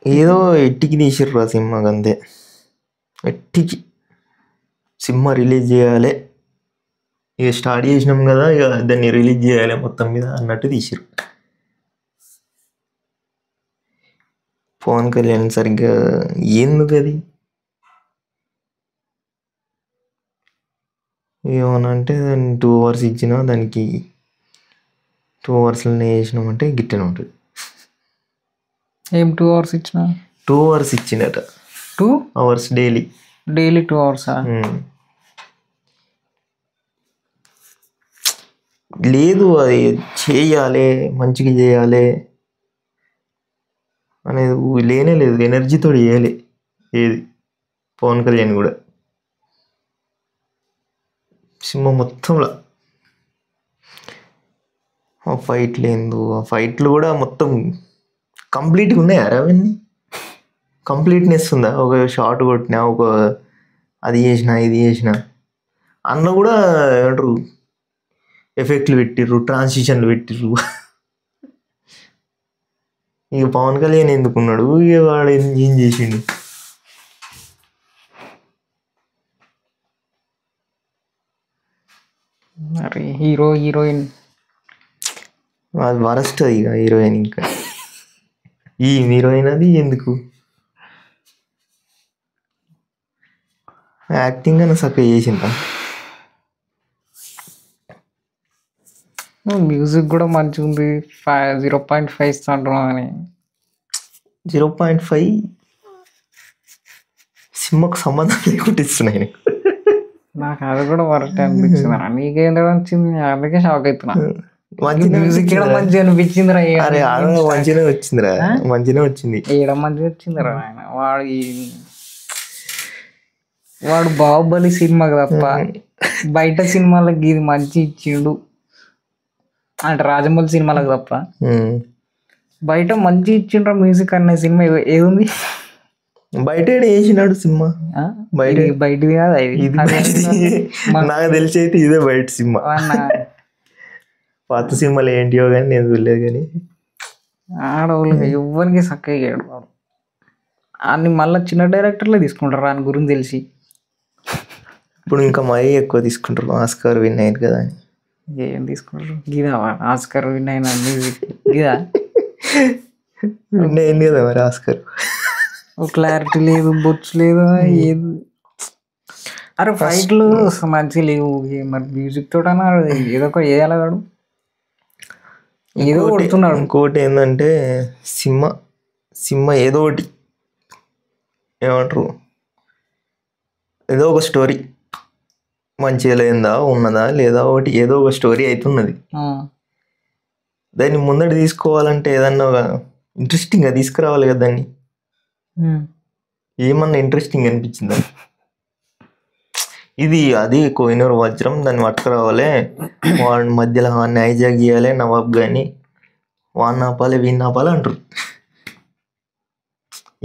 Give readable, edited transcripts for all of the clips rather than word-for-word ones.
ఏదో ఎట్టికి తీసిర్రు ఆ సినిమాకి అంతే. ఎట్టికి సినిమా రిలీజ్ చేయాలి, ఇక స్టార్ట్ చేసినాం కదా, ఇక దాన్ని రిలీజ్ చేయాలి మొత్తం మీద అన్నట్టు తీసిర్రు. పవన్ కళ్యాణ్ సరిగ్గా ఎందుకు అది ఏమనంటే దాన్ని 2 hours ఇచ్చినా దానికి 2 hours చేసినామంటే గిట్టనే ఉంటుంది. ఏం 2 hours ఇచ్చిన? 2 hours ఇచ్చినట, 2 hours డైలీ 2 hours. లేదు అది చేయాలి, మంచిగా చేయాలి అనేది లేనే లేదు. ఎనర్జీతో చేయాలి ఏది పవన్ కళ్యాణ్ కూడా. సినిమా మొత్తంలో ఆ ఫైట్లు ఏందో, ఆ ఫైట్లు కూడా మొత్తం కంప్లీట్గా ఉన్నాయా అవన్నీ? కంప్లీట్నెస్ ఉందా? ఒక షార్ట్ కొట్టినా, ఒక అది చేసిన ఇది చేసిన అన్న కూడా ఏమంటారు ఎఫెక్ట్లు పెట్టిర్రు, ట్రాన్సిషన్లు పెట్టిర్రు. ఇక పవన్ కళ్యాణ్ ఎందుకున్నాడు, ఇక వాడు ఏం చేసిండు? మరి హీరో హీరోయిన్ అది వరస్ట్. ఇక హీరోయిన్ ఇంకా ఈ హీరోయిన్ అది ఎందుకు యాక్టింగ్ అని చక్కగా చేసిందా? మ్యూజిక్ కూడా మంచిగా ఉంది. 0.5 ఇస్తాంటున్నావు అని. 0.5 సినిమాకు సంబంధం లేకుండా ఇస్తున్నాయి. నాకు అది కూడా వరస్ట్ అనిపించింది. నీకేం వచ్చింది? అందుకే షాక్ అవుతున్నా. మ్యూజిక్ కూడా మంచిగా అనిపించింది రా. అరే మంచిగానే వచ్చిందిరా, మంచిగానే వచ్చింది. ఏడ మంచిగా వచ్చింది రా ఆయన. వాడు బాహుబలి సినిమాకి తప్ప బయట సినిమాలకి ఇది మంచి ఇచ్చిండు అంటే రాజమౌళి సినిమాలకు తప్ప బయట మంచి ఇచ్చిండ్రా మ్యూజిక్ అనే సినిమా ఏదుంది? బయట వేసినాడు సినిమా. బయటది కాదు నాకు తెలిసి అయితే ఇదే బయట సినిమా. పాత సినిమాలు ఏంటియో కానీ నేను చూడలేదు. కానీ ఆడవాళ్ళకి ఎవ్వరికి చక్కగా ఏడవాడు. అన్ని మళ్ళీ చిన్న డైరెక్టర్లే తీసుకుంటారు ఆయన గురించి తెలిసి. ఇప్పుడు ఇంకా మరీ ఎక్కువ తీసుకుంటారు. ఆస్కార్ విన్ అయ్యారు కదా అని. ఏం తీసుకుంటారు? గిదా ఆస్కార్ విన్ అయిన మ్యూజిక్ గిదా విన్ అయింది కదా మరి ఆస్కార్. క్లారిటీ లేదు, బొచ్చు లేదు, ఏది. అరే ఫైట్లు మంచిగా లేవు. మరి మ్యూజిక్ తోటనా ఏదో ఒక వేయాలి వాడు. ఏదో కొడుతున్నాడు. ఇంకోటి ఏంటంటే సినిమా ఏదో ఒకటి ఏమంటారు, ఏదో ఒక స్టోరీ మంచిగా లేదా ఉన్నదా లేదా ఒకటి ఏదో ఒక స్టోరీ అవుతున్నది. దాన్ని ముందట తీసుకోవాలంటే ఏదన్నా ఒక ఇంట్రెస్టింగ్గా తీసుకురావాలి కదా. దాన్ని ఏమన్నా ఇంట్రెస్టింగ్ అనిపించిందా? ఇది అది కోహినూర్ వజ్రం, దాన్ని పట్టుకురావాలి, వాడి మధ్యలో వాడిని హైజాక్ చేయాలి, నవాబ్ కానీ వాడిని ఆపాలి వీడిని ఆపాలి అంటారు.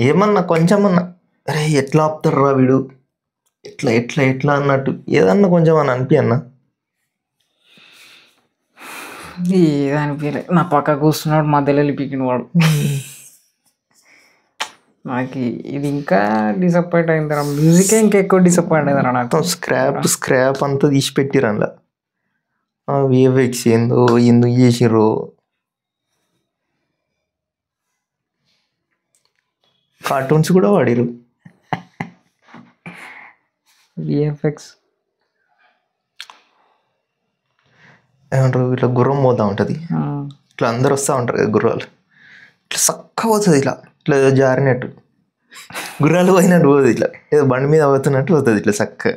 ఏమన్నా కొంచెమన్నా అరే ఎట్లా ఆపుతారు రా వీడు, ఎట్లా ఎట్లా ఎట్లా అన్నట్టు ఏదన్నా కొంచెం అని అనిపి అన్న. ఏదనిపించలే. నా పక్క కూర్చున్నాడు, మధ్యలో వెళ్ళిపోయిన వాడు. నాకు ఇది ఇంకా డిసప్పాయింట్ అయిందిరా. మ్యూజికే ఇంకా ఎక్కువ డిసప్పాయింట్ అయిందిరా నాకు. స్క్రాప్ అంతా తీసి పెట్టిరు అందులో. విఎఫ్ఎక్స్ ఏందో ఎందుకు చేసిర్రు. కార్టూన్స్ కూడా వాడిరు. విఎఫ్ఎక్స్ ఏమంటారు, ఇట్లా గుర్రం పోతూ ఉంటుంది, ఇట్లా అందరు వస్తూ ఉంటారు కదా గుర్రాలు, ఇట్లా చక్కగా పోతుంది, ఇట్లా ఇట్లా జారినట్టు గుర్రాలు పోయినట్టు పోతుంది, ఇట్లా ఏదో బండి మీద పోతున్నట్టు పోతుంది ఇట్లా చక్కగా.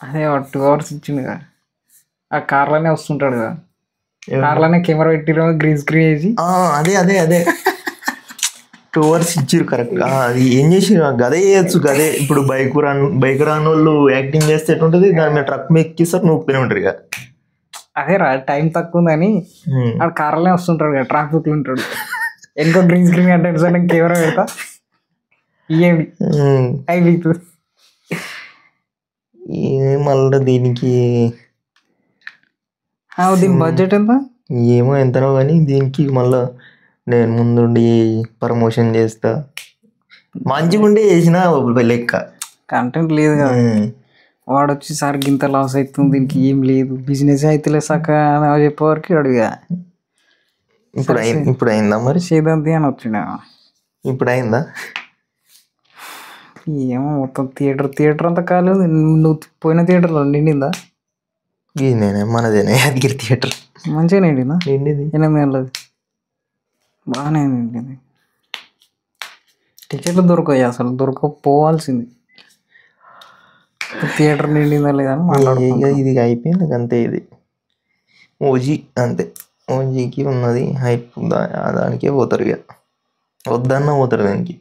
అదే 2 hours ఇచ్చింది కదా. ఆ కార్లోనే వస్తుంటాడు కదా, కార్లోనే కెమెరా పెట్టిరో గ్రీన్ స్క్రీన్ వేసి. అదే అదే అదే 2 hours ఇచ్చిరు కరెక్ట్. అది ఏం చేసిరు, గదే చేయొచ్చు. గదే ఇప్పుడు బైక్ రాని వాళ్ళు యాక్టింగ్ చేస్తే ఎట్లుంటుంది, దాని మీద ట్రక్ మీద ఎక్కిస్తారు నూపుతూనే ఉంటారు ఇక. అదే రా టైం తక్కువ ఉందని ఆడ కార్లోనే వస్తుంటాడు కదా, ట్రాఫిక్ లో ఉంటాడు, ఎంతో గ్రీన్ స్క్రీన్ అంటే కెమెరా పెడతా ఇవేమి అయిపోతుంది. మళ్ళీ దీనికి దీని బడ్జెట్ ఎంత ఏమో ఎంతనో కానీ దీనికి మళ్ళా నేను ముందుండి ప్రమోషన్ చేస్తా, మంచిగా ఉండే చేసిన లెక్క. కంటెంట్ లేదు కదా, వాడు వచ్చి సార్ గింత లాస్ అవుతుంది, దీనికి ఏం లేదు, బిజినెస్ అయితే సక్క చెప్పేవరకు అడిగా. ఇప్పుడు అయిందా మరి? సేదంతి అని వచ్చిండ. ఇప్పుడు అయిందా? ఏమో మొత్తం థియేటర్ అంతా కాలేదు. నువ్వు పోయిన థియేటర్లో నిండిందా? ఇది నేనే మనదేనే యాదగిరి థియేటర్. మంచిగా నిండిందా? నిండింది 8 గంటలది బాగానే నిండింది. టికెట్లు దొరకాయి, అసలు దొరకపోవాల్సింది. థియేటర్ నిండిందా లేదా అని మాట్లాడుకో. ఇది అయిపోయింది అంతే. ఇది ఓజీ అంతే, ఓజీకి ఉన్నది హైప్, దానికే పోతారు. ఇక వద్దన్నా పోతారు దానికి.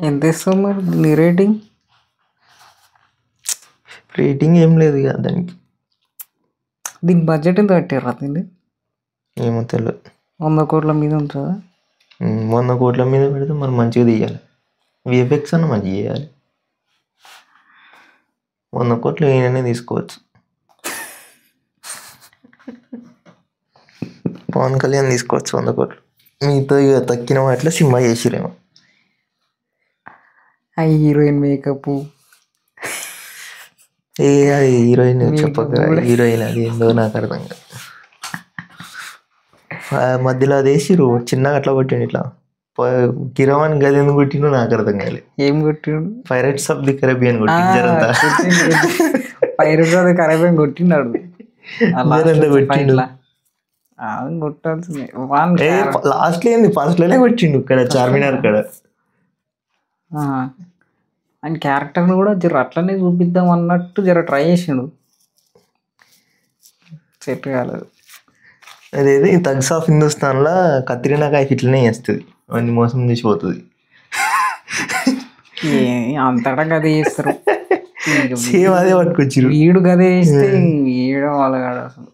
ఎంత ఇస్తావు మరి నీ రేటింగ్? రేటింగ్ ఏం లేదు ఇక దానికి. దీని బడ్జెట్ ఎంత పెట్టారా దీన్ని? ఏమో తెలియదు. 100 కోట్ల మీద ఉంటుందా? 100 కోట్ల మీద పెడితే మరి మంచిగా తీయాలి, విఎఫ్ఎక్స్ అన్న మంచిగా చేయాలి. 100 కోట్లు ఈయననే తీసుకోవచ్చు. పవన్ కళ్యాణ్ తీసుకోవచ్చు 100 కోట్లు. మీతో ఇక తక్కిన వాటిలో సినిమా చేసిరేమో. ఆ హీరోయిన్ మేకప్, అది హీరోయిన్ చెప్పక, హీరోయిన్ అది ఏందో నాకు అర్థం కాదు. మధ్యలో అది వేసిరు చిన్నగా అట్లా కొట్టిండు, ఇట్లా కిరవాన్ గది ఎందుకు కొట్టిండో నాకు అర్థం కాలేదు. ఏం కొట్టిండు? పైరట్స్ ఆఫ్ ది కరేబియన్ కొట్టిండు. పైరట్స్ ఆఫ్ ది కరేబియన్ కొట్టిండాడు. కొట్టిండు కొట్టాల్సిందే. లాస్ట్ లో ఏంది, ఫస్ట్ లోనే కొట్టిండు ఇక్కడ చార్మినార్ కాడ. ఆయన క్యారెక్టర్ని కూడా జర అట్లనే చూపిద్దాం అన్నట్టు జర ట్రై చేసిండు, సెట్ కాలేదు. అదేది తగ్స్ ఆఫ్ హిందుస్థాన్లో కత్రినా కైఫ్ ఇట్లనే చేస్తుంది, అవన్నీ మోసం చేసిపోతుంది. అంతటా గదే చేస్తారు, సేమ్ అదే పట్టుకొచ్చారు. వీడు గదే చేస్తే వీడు వాళ్ళగాడు. అసలు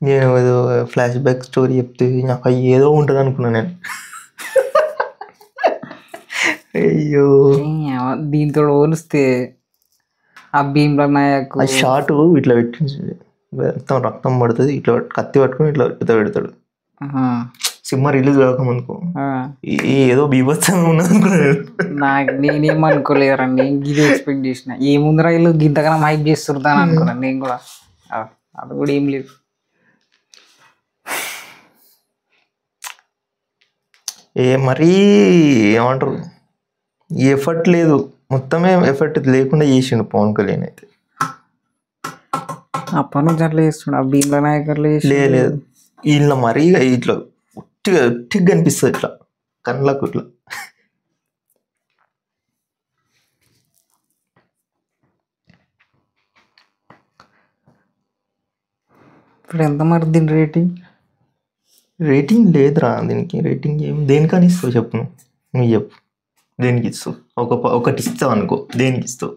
నేను ఏదో ఫ్లాష్ బ్యాక్ స్టోరీ చెప్తే నాకు ఏదో ఉంటుంది అనుకున్నా నేను. అయ్యో, దీంతో పోలిస్తే ఆ భీమ్లా నాయక్ ఆ షార్ట్ ఇట్లా పెట్టి మొత్తం రక్తం పడుతుంది, ఇట్లా కత్తి పట్టుకుని ఇట్లా పెడతాడు. సినిమా రిలీజ్ కాకముందుకు ఏదో బీభత్సంగా ఉన్నది అనుకున్నాను. నేనేమనుకోలేదురా, నేను గిది ఎక్స్పెక్ట్ చేసిన. ఏముందిరా వీళ్ళు గింతకన్నా హైప్ చేస్తుంటాను అనుకున్నాను నేను కూడా. అది కూడా ఏం లేదు. మరీ ఏమంటారు, ఎఫర్ట్ లేదు, మొత్తమే ఎఫర్ట్ లేకుండా చేసిండు పవన్ కళ్యాణ్ అయితే. అప్పటి నుంచి అట్లా చేస్తుండ. ఆ భీమ్లా నాయక్ అట్లా లేదు, వీళ్ళ మరీ ఇట్లా ఒట్టిగా అనిపిస్తుంది, ఇట్లా కళ్ళకు ఇట్లా. ఇప్పుడు ఎంత మరి దీని రేటింగ్ లేదురా దీనికి. రేటింగ్ దేనికని ఇస్తావు చెప్పు, నువ్వు చెప్పు. దేనికి ఇస్తావు? ఒకటి ఇస్తావు అనుకో, దేనికి ఇస్తావు?